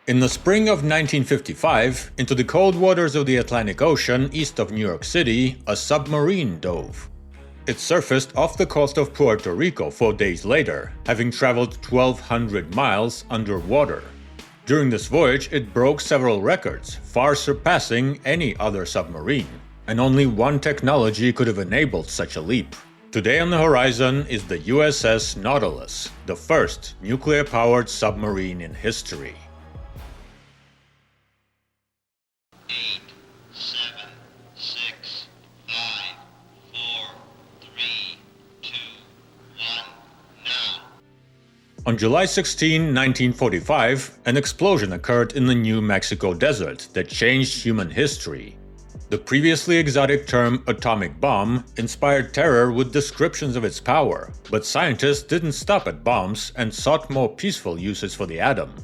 In the spring of 1955, into the cold waters of the Atlantic Ocean east of New York City, a submarine dove. It surfaced off the coast of Puerto Rico 4 days later, having traveled 1,200 miles underwater. During this voyage, it broke several records, far surpassing any other submarine, and only one technology could have enabled such a leap. Today on the horizon is the USS Nautilus, the first nuclear-powered submarine in history. 8, 7, 6, 5, 4, 3, 2, 1, now. On July 16, 1945, an explosion occurred in the New Mexico desert that changed human history. The previously exotic term atomic bomb inspired terror with descriptions of its power, but scientists didn't stop at bombs and sought more peaceful uses for the atom.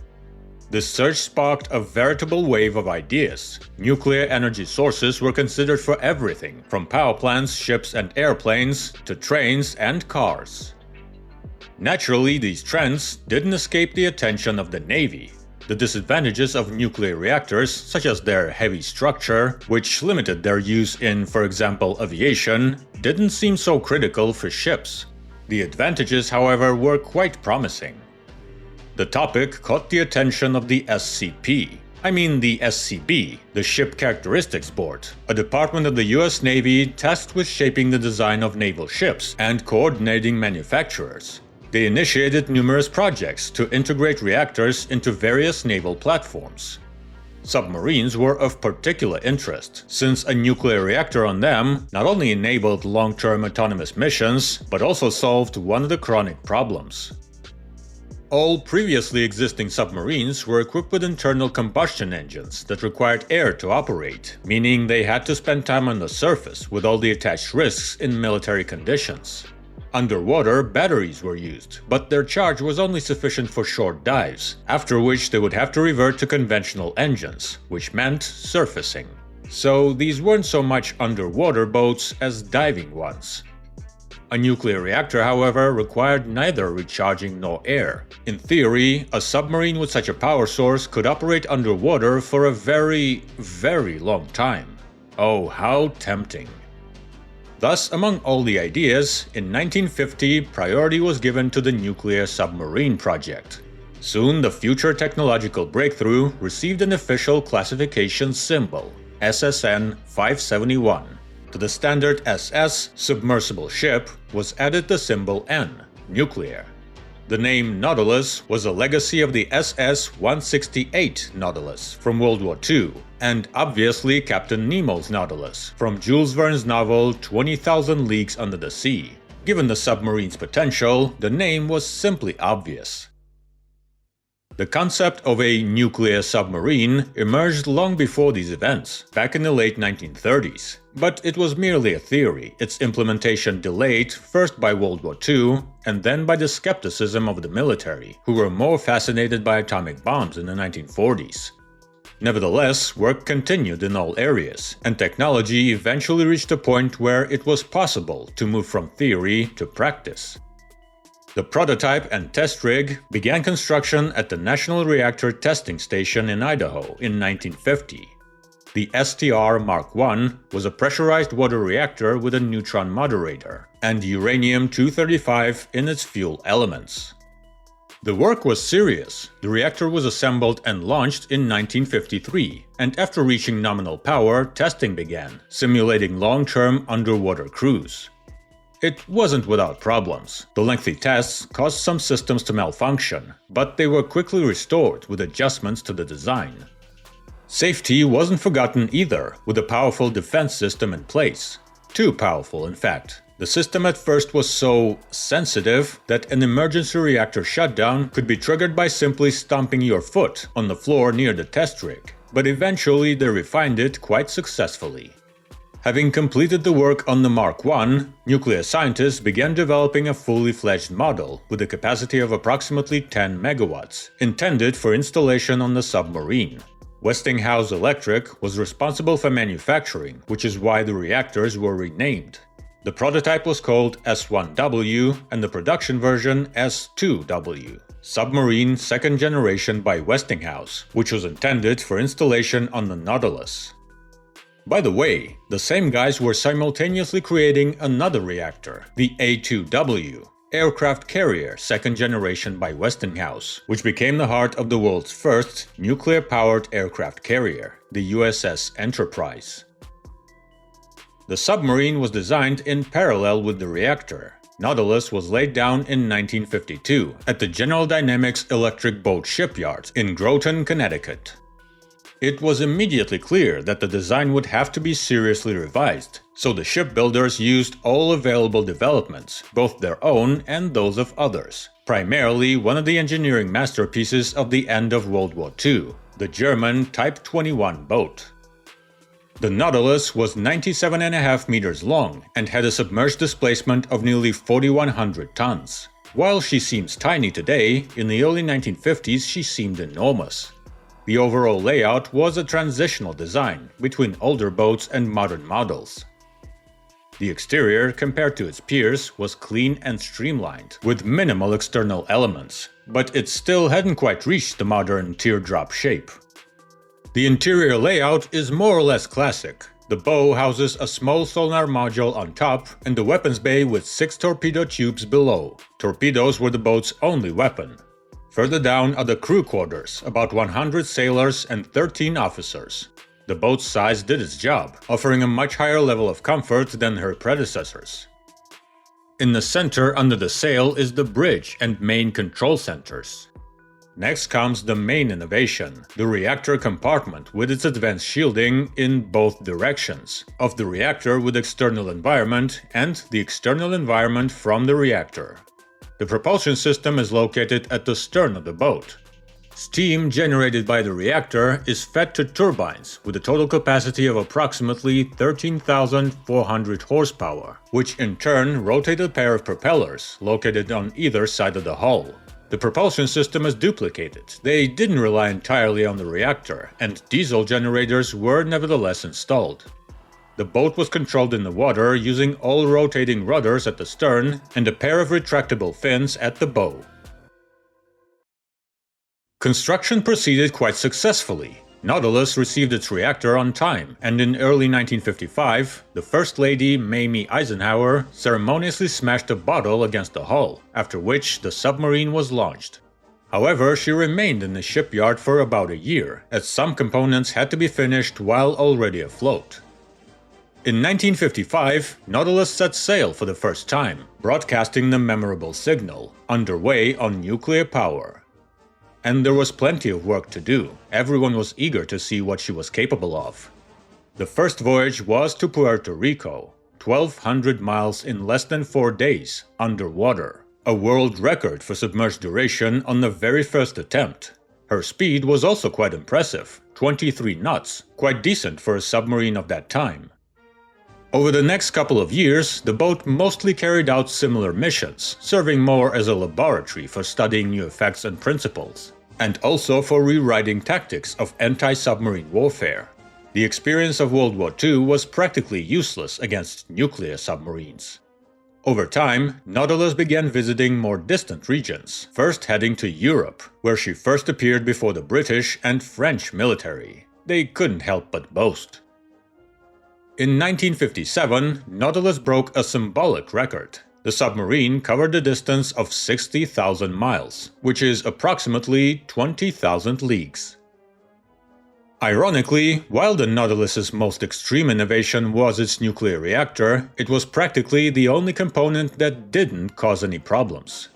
This surge sparked a veritable wave of ideas. Nuclear energy sources were considered for everything, from power plants, ships and airplanes, to trains and cars. Naturally, these trends didn't escape the attention of the Navy. The disadvantages of nuclear reactors, such as their heavy structure, which limited their use in, for example, aviation, didn't seem so critical for ships. The advantages, however, were quite promising. The topic caught the attention of the SCP. I mean the SCB, the Ship Characteristics Board, a department of the US Navy tasked with shaping the design of naval ships and coordinating manufacturers. They initiated numerous projects to integrate reactors into various naval platforms. Submarines were of particular interest, since a nuclear reactor on them not only enabled long-term autonomous missions, but also solved one of the chronic problems. All previously existing submarines were equipped with internal combustion engines that required air to operate, meaning they had to spend time on the surface with all the attached risks in military conditions. Underwater, batteries were used, but their charge was only sufficient for short dives, after which they would have to revert to conventional engines, which meant surfacing. So these weren't so much underwater boats as diving ones. A nuclear reactor, however, required neither recharging nor air. In theory, a submarine with such a power source could operate underwater for a very, very long time. Oh, how tempting. Thus, among all the ideas, in 1950, priority was given to the nuclear submarine project. Soon, the future technological breakthrough received an official classification symbol, SSN 571. To the standard SS, submersible ship, was added the symbol N, nuclear. The name Nautilus was a legacy of the SS-168 Nautilus from World War II, and obviously Captain Nemo's Nautilus from Jules Verne's novel 20,000 Leagues Under the Sea. Given the submarine's potential, the name was simply obvious. The concept of a nuclear submarine emerged long before these events, back in the late 1930s. But it was merely a theory, its implementation delayed first by World War II and then by the skepticism of the military, who were more fascinated by atomic bombs in the 1940s. Nevertheless, work continued in all areas, and technology eventually reached a point where it was possible to move from theory to practice. The prototype and test rig began construction at the National Reactor Testing Station in Idaho in 1950. The STR Mark I was a pressurized water reactor with a neutron moderator and uranium-235 in its fuel elements. The work was serious. The reactor was assembled and launched in 1953, and after reaching nominal power, testing began, simulating long-term underwater cruise. It wasn't without problems. The lengthy tests caused some systems to malfunction, but they were quickly restored with adjustments to the design. Safety wasn't forgotten either, with a powerful defense system in place. Too powerful, in fact. The system at first was so sensitive that an emergency reactor shutdown could be triggered by simply stomping your foot on the floor near the test rig, but eventually they refined it quite successfully. Having completed the work on the Mark I, nuclear scientists began developing a fully fledged model with a capacity of approximately 10 megawatts, intended for installation on the submarine. Westinghouse Electric was responsible for manufacturing, which is why the reactors were renamed. The prototype was called S1W and the production version S2W. Submarine second generation by Westinghouse, which was intended for installation on the Nautilus. By the way, the same guys were simultaneously creating another reactor, the A2W, aircraft carrier second generation by Westinghouse, which became the heart of the world's first nuclear-powered aircraft carrier, the USS Enterprise. The submarine was designed in parallel with the reactor. Nautilus was laid down in 1952 at the General Dynamics Electric Boat Shipyard in Groton, Connecticut. It was immediately clear that the design would have to be seriously revised, so the shipbuilders used all available developments, both their own and those of others, primarily one of the engineering masterpieces of the end of World War II, the German Type 21 boat. The Nautilus was 97.5 meters long and had a submerged displacement of nearly 4,100 tons. While she seems tiny today, in the early 1950s she seemed enormous. The overall layout was a transitional design between older boats and modern models. The exterior, compared to its peers, was clean and streamlined, with minimal external elements, but it still hadn't quite reached the modern teardrop shape. The interior layout is more or less classic. The bow houses a small sonar module on top and the weapons bay with 6 torpedo tubes below. Torpedoes were the boat's only weapon. Further down are the crew quarters, about 100 sailors and 13 officers. The boat's size did its job, offering a much higher level of comfort than her predecessors. In the center under the sail is the bridge and main control centers. Next comes the main innovation, the reactor compartment with its advanced shielding in both directions, of the reactor with external environment and the external environment from the reactor. The propulsion system is located at the stern of the boat. Steam generated by the reactor is fed to turbines with a total capacity of approximately 13,400 horsepower, which in turn rotate a pair of propellers located on either side of the hull. The propulsion system is duplicated. They didn't rely entirely on the reactor, and diesel generators were nevertheless installed. The boat was controlled in the water using all rotating rudders at the stern and a pair of retractable fins at the bow. Construction proceeded quite successfully. Nautilus received its reactor on time, and in early 1955, the First Lady Mamie Eisenhower ceremoniously smashed a bottle against the hull, after which the submarine was launched. However, she remained in the shipyard for about a year, as some components had to be finished while already afloat. In 1955, Nautilus set sail for the first time, broadcasting the memorable signal, underway on nuclear power. And there was plenty of work to do. Everyone was eager to see what she was capable of. The first voyage was to Puerto Rico, 1,200 miles in less than 4 days, underwater. A world record for submerged duration on the very first attempt. Her speed was also quite impressive, 23 knots, quite decent for a submarine of that time. Over the next couple of years, the boat mostly carried out similar missions, serving more as a laboratory for studying new effects and principles, and also for rewriting tactics of anti-submarine warfare. The experience of World War II was practically useless against nuclear submarines. Over time, Nautilus began visiting more distant regions, first heading to Europe, where she first appeared before the British and French military. They couldn't help but boast. In 1957, Nautilus broke a symbolic record. The submarine covered a distance of 60,000 miles, which is approximately 20,000 leagues. Ironically, while the Nautilus's most extreme innovation was its nuclear reactor, it was practically the only component that didn't cause any problems.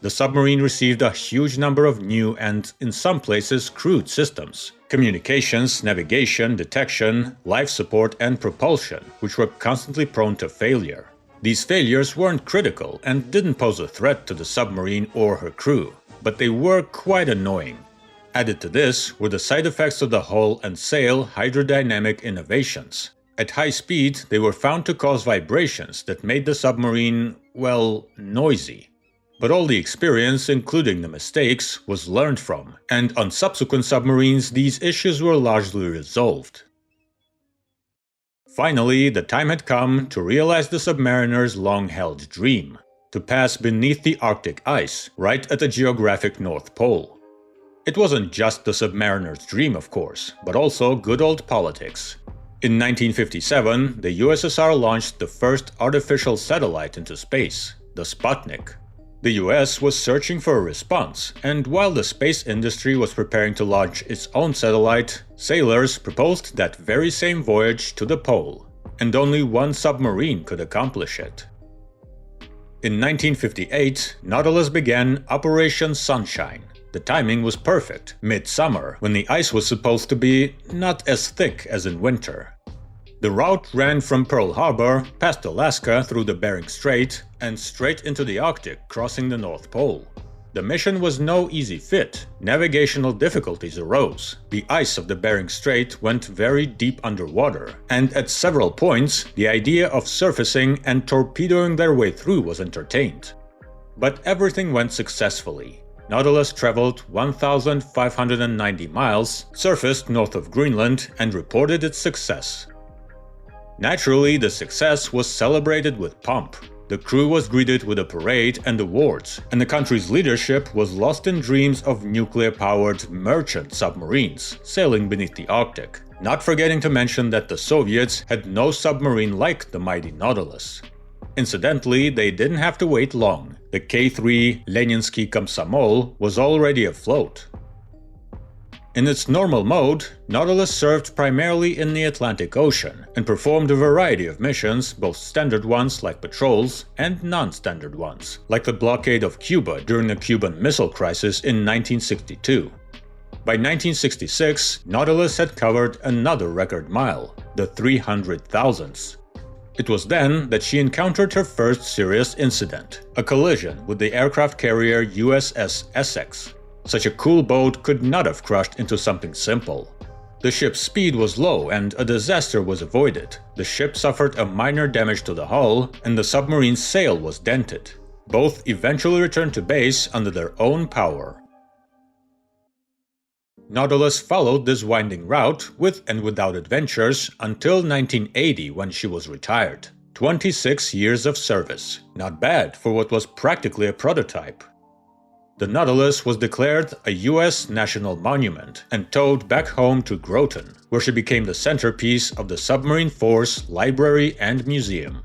The submarine received a huge number of new and, in some places, crude systems: communications, navigation, detection, life support, and propulsion, which were constantly prone to failure. These failures weren't critical and didn't pose a threat to the submarine or her crew, but they were quite annoying. Added to this were the side effects of the hull and sail hydrodynamic innovations. At high speed, they were found to cause vibrations that made the submarine, well, noisy. But all the experience, including the mistakes, was learned from, and on subsequent submarines these issues were largely resolved. Finally, the time had come to realize the submariner's long-held dream: to pass beneath the Arctic ice, right at the geographic North Pole. It wasn't just the submariner's dream, of course, but also good old politics. In 1957, the USSR launched the first artificial satellite into space, the Sputnik. The US was searching for a response, and while the space industry was preparing to launch its own satellite, sailors proposed that very same voyage to the pole, and only one submarine could accomplish it. In 1958, Nautilus began Operation Sunshine. The timing was perfect, mid-summer, when the ice was supposed to be not as thick as in winter. The route ran from Pearl Harbor, past Alaska through the Bering Strait, and straight into the Arctic, crossing the North Pole. The mission was no easy fit. Navigational difficulties arose. The ice of the Bering Strait went very deep underwater, and at several points, the idea of surfacing and torpedoing their way through was entertained. But everything went successfully. Nautilus traveled 1,590 miles, surfaced north of Greenland, and reported its success. Naturally, the success was celebrated with pomp. The crew was greeted with a parade and awards, and the country's leadership was lost in dreams of nuclear-powered merchant submarines sailing beneath the Arctic, not forgetting to mention that the Soviets had no submarine like the mighty Nautilus. Incidentally, they didn't have to wait long. The K-3 Leninsky Komsomol was already afloat. In its normal mode, Nautilus served primarily in the Atlantic Ocean and performed a variety of missions, both standard ones like patrols and non-standard ones, like the blockade of Cuba during the Cuban Missile Crisis in 1962. By 1966, Nautilus had covered another record mile, the 300,000th. It was then that she encountered her first serious incident, a collision with the aircraft carrier USS Essex. Such a cool boat could not have crushed into something simple. The ship's speed was low and a disaster was avoided. The ship suffered a minor damage to the hull and the submarine's sail was dented. Both eventually returned to base under their own power. Nautilus followed this winding route with and without adventures until 1980 when she was retired. 26 years of service. Not bad for what was practically a prototype. The Nautilus was declared a U.S. national monument and towed back home to Groton, where she became the centerpiece of the Submarine Force Library and Museum.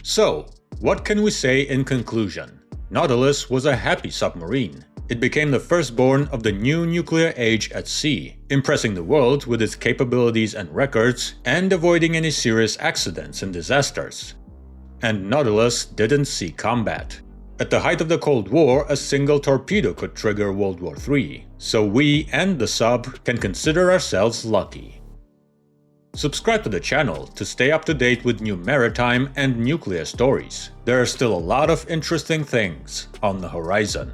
So, what can we say in conclusion? Nautilus was a happy submarine. It became the firstborn of the new nuclear age at sea, impressing the world with its capabilities and records, and avoiding any serious accidents and disasters. And Nautilus didn't see combat. At the height of the Cold War, a single torpedo could trigger World War III, so we and the sub can consider ourselves lucky. Subscribe to the channel to stay up to date with new maritime and nuclear stories. There are still a lot of interesting things on the horizon.